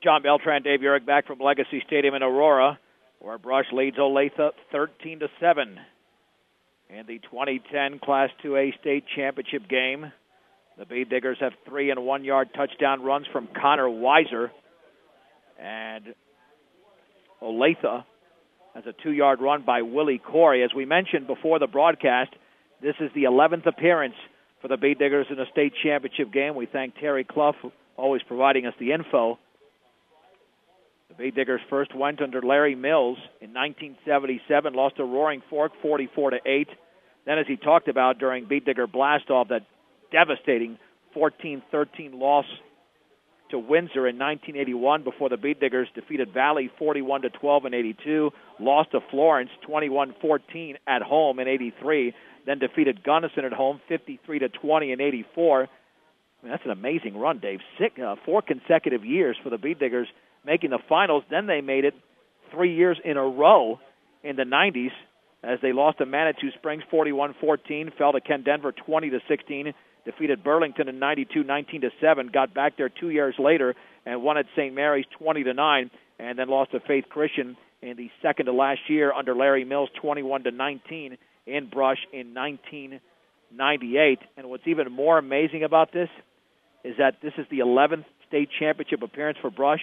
John Beltran, Dave Urick back from Legacy Stadium in Aurora, where Brush leads Olathe 13-7 in the 2010 Class 2A state championship game. The Bead Diggers have 3 and 1 yard touchdown runs from Connor Weiser, and Olathe has a 2-yard run by Willie Corey. As we mentioned before the broadcast, this is the 11th appearance for the Bead Diggers in a state championship game. We thank Terry Clough, always providing us the info. The Bead Diggers first went under Larry Mills in 1977, lost to Roaring Fork 44-8. Then, as he talked about during Bead Digger Blastoff, that devastating 14-13 loss to Windsor in 1981 before the Bead Diggers defeated Valley 41-12 in 82, lost to Florence 21-14 at home in 83, then defeated Gunnison at home 53-20 in 84. I mean, that's an amazing run, Dave. 4 consecutive years for the Bead Diggers making the finals. Then they made it 3 years in a row in the 90s as they lost to Manitou Springs 41-14, fell to Ken Denver 20-16, defeated Burlington in 92 19-7, got back there 2 years later and won at St. Mary's 20-9, and then lost to Faith Christian in the second to last year under Larry Mills 21-19 in Brush in 1998. And what's even more amazing about this is that this is the 11th state championship appearance for Brush,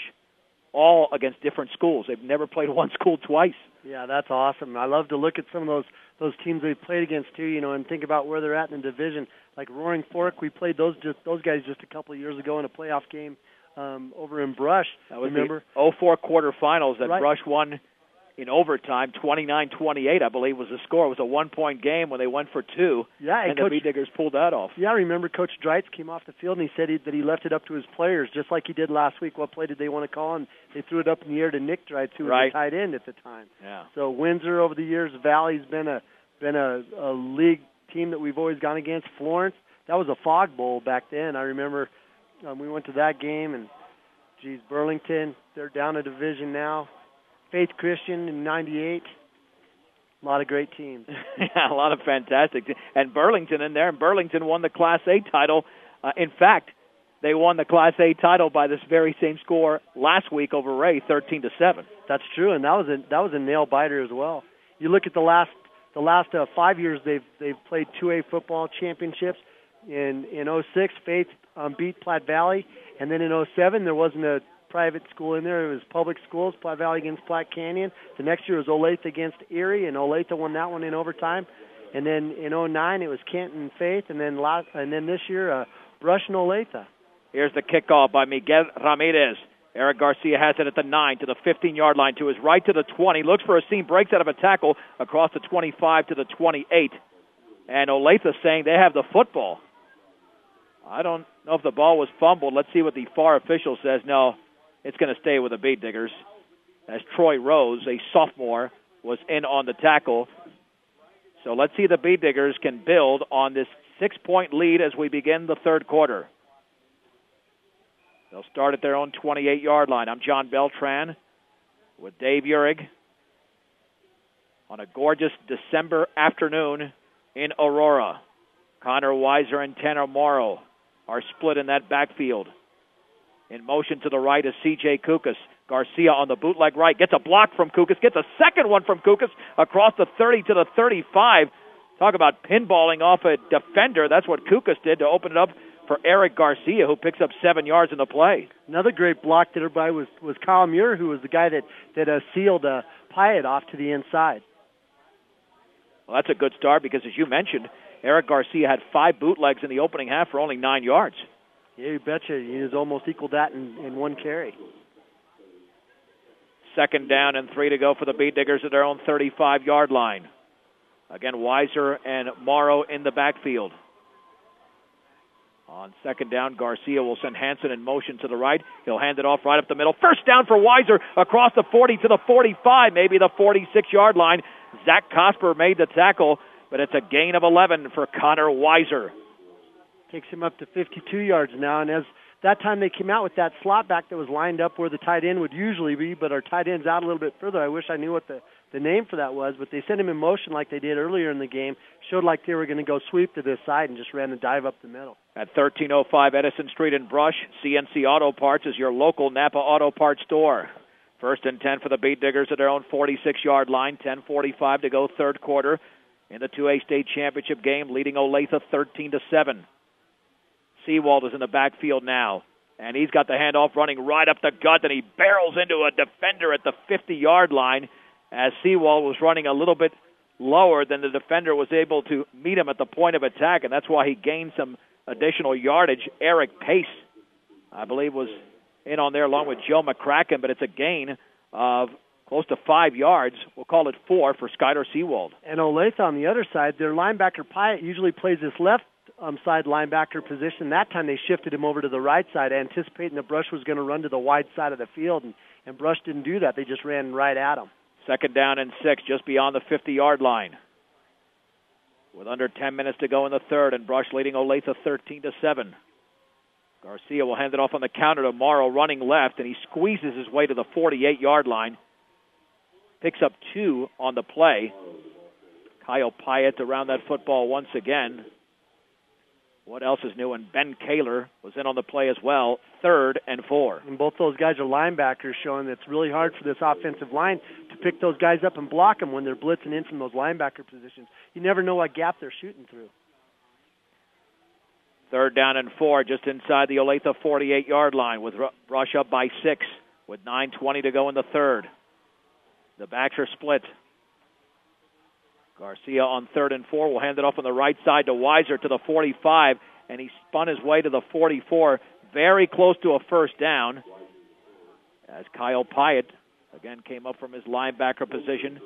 all against different schools. They've never played one school twice. Yeah, that's awesome. I love to look at some of those teams we've played against too, and think about where they're at in the division. Like Roaring Fork, we played those guys just a couple of years ago in a playoff game over in Brush. That was remember? The 04 quarterfinals that Right. Brush won in overtime, 29-28, I believe was the score. It was a 1-point game when they went for 2, Yeah, and the Bead Diggers pulled that off. Yeah, I remember Coach Dreitz came off the field and he said that he left it up to his players, just like he did last week. What play did they want to call? And they threw it up in the air to Nick Dreitz, who was the tight end at the time. Yeah. So Windsor over the years, Valley's been a league team that we've always gone against. Florence, that was a fog bowl back then. I remember we went to that game, and Burlington, they're down a division now. Faith Christian in 98. A lot of great teams. Yeah, a lot of fantastic. And Burlington in there, and Burlington won the Class A title. In fact, they won the Class A title by this very same score last week over Ray, 13-7. That's true, and that was a nail biter as well. You look at the last 5 years they've played 2A football championships. In 06, Faith beat Platte Valley, and then in 07 there wasn't a private school in there. It was public schools, Platte Valley against Platte Canyon. The next year was Olathe against Erie, and Olathe won that one in overtime. And then in 09 it was Kent and Faith, and then this year Brush and Olathe. Here's the kickoff by Miguel Ramirez. Eric Garcia has it at the 9 to the 15-yard line, to his right to the 20. Looks for a seam, breaks out of a tackle across the 25 to the 28. And Olathe saying they have the football. I don't know if the ball was fumbled. Let's see what the FAR official says. No, it's going to stay with the Bead Diggers, as Troy Rose, a sophomore, was in on the tackle. So let's see if the Bead Diggers can build on this 6-point lead as we begin the third quarter. They'll start at their own 28-yard line. I'm John Beltran with Dave Urick on a gorgeous December afternoon in Aurora. Connor Weiser and Tanner Morrow are split in that backfield. In motion to the right is C.J. Kukas. Garcia on the bootleg right. Gets a block from Kukas. Gets a second one from Kukas across the 30 to the 35. Talk about pinballing off a defender. That's what Kukas did to open it up for Eric Garcia, who picks up 7 yards in the play. Another great block that everybody was Kyle Muir, who was the guy that sealed Pyatt off to the inside. Well, that's a good start because, as you mentioned, Eric Garcia had 5 bootlegs in the opening half for only 9 yards. Yeah, you betcha. He has almost equaled that in one carry. Second down and 3 to go for the Bead Diggers at their own 35-yard line. Again, Weiser and Morrow in the backfield. On second down, Garcia will send Hansen in motion to the right. He'll hand it off right up the middle. First down for Weiser across the 40 to the 45, maybe the 46-yard line. Zach Cosper made the tackle, but it's a gain of 11 for Connor Weiser. Takes him up to 52 yards now, and as that time they came out with that slot back that was lined up where the tight end would usually be, but our tight end's out a little bit further. I wish I knew what the name for that was, but they sent him in motion like they did earlier in the game, showed like they were going to go sweep to this side and just ran a dive up the middle. At 1305 Edison Street in Brush, CNC Auto Parts is your local Napa Auto Parts store. First and 10 for the Beat Diggers at their own 46-yard line, 10:45 to go third quarter in the 2A state championship game, leading Olathe 13-7. Seawald is in the backfield now, and he's got the handoff running right up the gut, and he barrels into a defender at the 50-yard line as Seawald was running a little bit lower than the defender was able to meet him at the point of attack, and that's why he gained some additional yardage. Eric Pace, I believe, was in on there along with Joe McCracken, but it's a gain of close to 5 yards. We'll call it 4 for Skyler Seawald. And Olathe on the other side, their linebacker Pyatt usually plays this left side linebacker position. That time they shifted him over to the right side, anticipating that Brush was going to run to the wide side of the field, and Brush didn't do that. They just ran right at him. Second down and 6, just beyond the 50-yard line. With under 10 minutes to go in the third, and Brush leading Olathe 13-7. Garcia will hand it off on the counter to Morrow, running left, and he squeezes his way to the 48-yard line. Picks up 2 on the play. Kyle Pyatt around that football once again. What else is new? And Ben Kaler was in on the play as well. 3rd and 4. And both those guys are linebackers, showing that it's really hard for this offensive line to pick those guys up and block them when they're blitzing in from those linebacker positions. You never know what gap they're shooting through. 3rd down and 4, just inside the Olathe 48-yard line, with Brush up by 6, with 9:20 to go in the third. The backs are split. Garcia on 3rd and 4 will hand it off on the right side to Weiser to the 45, and he spun his way to the 44, very close to a first down, as Kyle Pyatt again came up from his linebacker position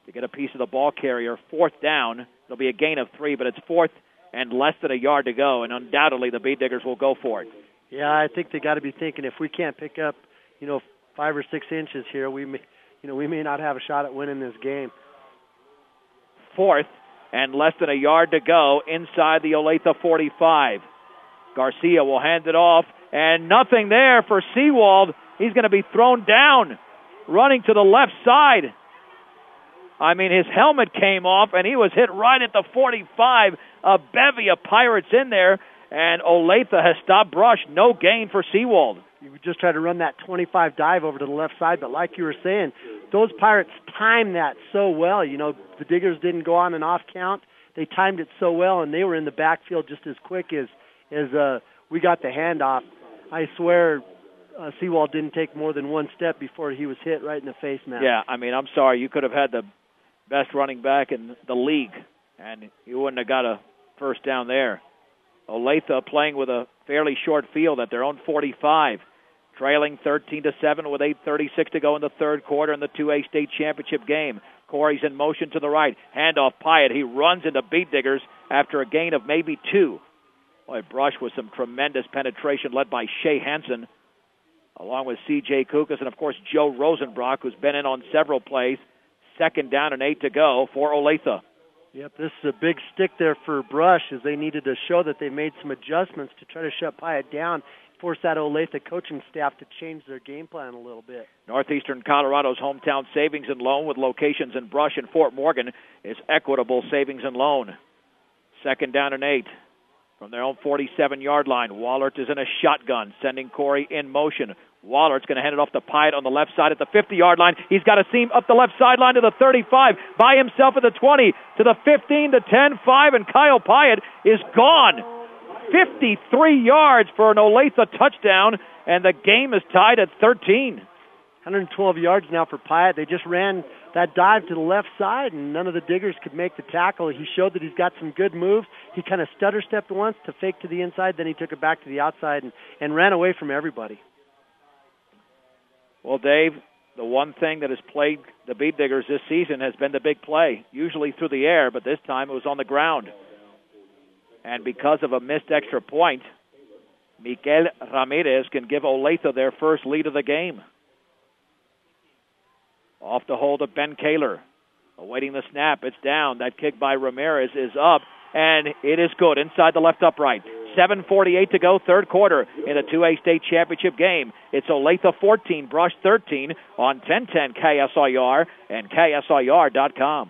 to get a piece of the ball carrier. 4th down. It'll be a gain of 3, but it's 4th and less than a yard to go, and undoubtedly the Beat Diggers will go for it. Yeah, I think they got to be thinking if we can't pick up, 5 or 6 inches here, we may not have a shot at winning this game. 4th and less than a yard to go inside the Olathe 45. Garcia will hand it off, and nothing there for Seawald. He's going to be thrown down, running to the left side. I mean, his helmet came off, and he was hit right at the 45. A bevy of Pirates in there, and Olathe has stopped Brush. No gain for Seawald. You just tried to run that 25 dive over to the left side, but like you were saying, those Pirates timed that so well. The Diggers didn't go on an off count. They timed it so well, and they were in the backfield just as quick as we got the handoff. I swear Seawald didn't take more than one step before he was hit right in the face mask. Yeah, I mean, I'm sorry. You could have had the best running back in the league, and you wouldn't have got a first down there. Olathe playing with a fairly short field at their own 45. Trailing 13-7 with 8:36 to go in the third quarter in the 2A state championship game. Corey's in motion to the right. Handoff Pyatt. He runs into Beat Diggers after a gain of maybe 2. Boy, Brush with some tremendous penetration led by Shea Hansen, along with C.J. Kukas and, of course, Joe Rosenbrock, who's been in on several plays. 2nd down and 8 to go for Olathe. Yep, this is a big stick there for Brush, as they needed to show that they made some adjustments to try to shut Pyatt down, force that Olathe coaching staff to change their game plan a little bit. Northeastern Colorado's hometown savings and loan, with locations in Brush and Fort Morgan, is Equitable Savings and Loan. 2nd down and 8 from their own 47-yard line. Wallert is in a shotgun, sending Corey in motion. Wallert's going to hand it off to Pyatt on the left side at the 50-yard line. He's got a seam up the left sideline to the 35, by himself at the 20, to the 15, to 10, 5, and Kyle Pyatt is gone. 53 yards for an Olathe touchdown, and the game is tied at 13. 112 yards now for Pyatt. They just ran that dive to the left side, and none of the Diggers could make the tackle. He showed that he's got some good moves. He kind of stutter-stepped once to fake to the inside, then he took it back to the outside and ran away from everybody. Well, Dave, the one thing that has plagued the Beat Diggers this season has been the big play, usually through the air, but this time it was on the ground. And because of a missed extra point, Miguel Ramirez can give Olathe their first lead of the game. Off the hold of Ben Kaler. Awaiting the snap. It's down. That kick by Ramirez is up, and it is good inside the left upright. 7:48 to go, third quarter in the 2A state championship game. It's Olathe 14, Brush 13 on 1010 KSIR and KSIR.com.